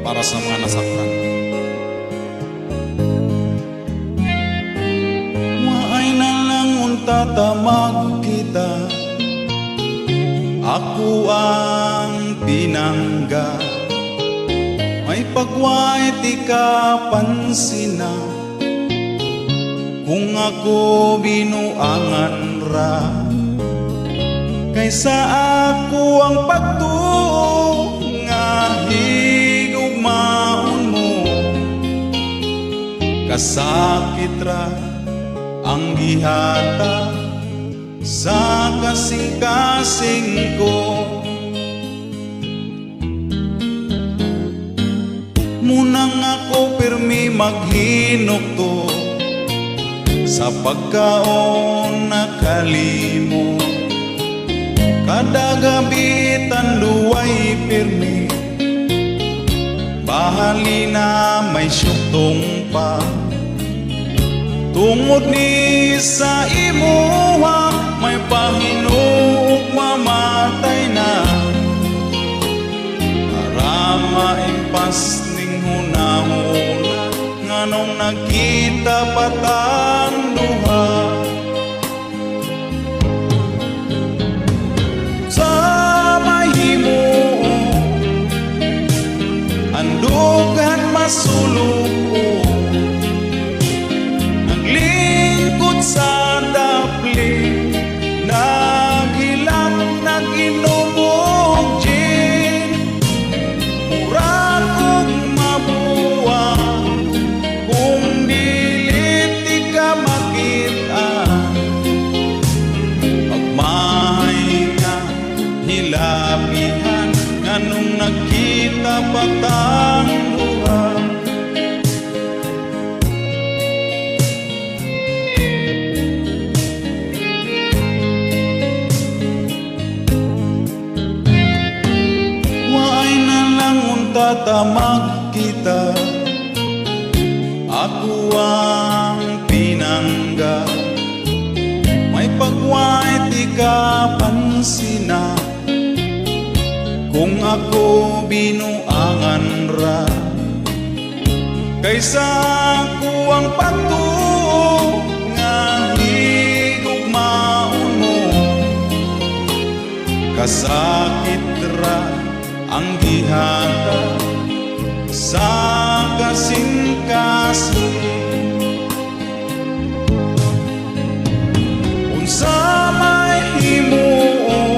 para sa mga nasaktan. Maay na lang unta tamag kita, ako ang pinangga. May pagway ti ka pansina, kung ako binuangan ra. Kaysa ako ang pagtuo nga higugmaon mo, kasakit ra ang gihata sa kasing-kasing ko. Munang ako pirmi maghinukto sa pagkaon nakalimo. Kada gabi tanluway pirmi, bahali na may syuktong pa. Tungod ni sa imuha, may pahinuog mamatay na. Para maimpas ning hunahuna, nganong nagkita patang duha. Sa mahimo andugan masulog, naglingkod sa dapli, naghilak, naginumog gin. Mura kong mabuwang kung dilit di ka makita. Pagmahay nga hilabihan, nganong nagkita patang duha. Tatamag kita, ako ang pinangga. May pagway ti ka pansina, kung ako binuangan ra. Kaysa ako ang pagtuo nga higugmaon mo, kasakit ra ang gihata sa kasing-kasing. Unsa may himuo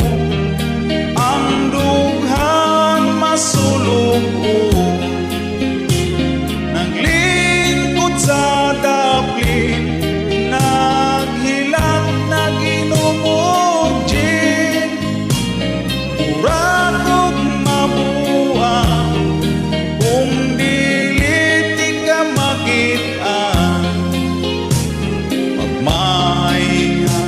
ang dughan masulog, naglingkod sa dapli, naghilak, naginumog gin. Mura kong mabuang kung dilit di ka makita. Pagmahay nga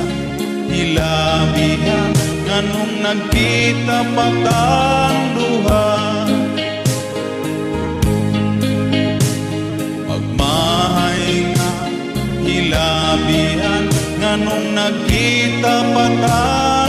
hilabihan, nganong nagkita patang duha. Pagmahay nga hilabihan, nganong nagkita patang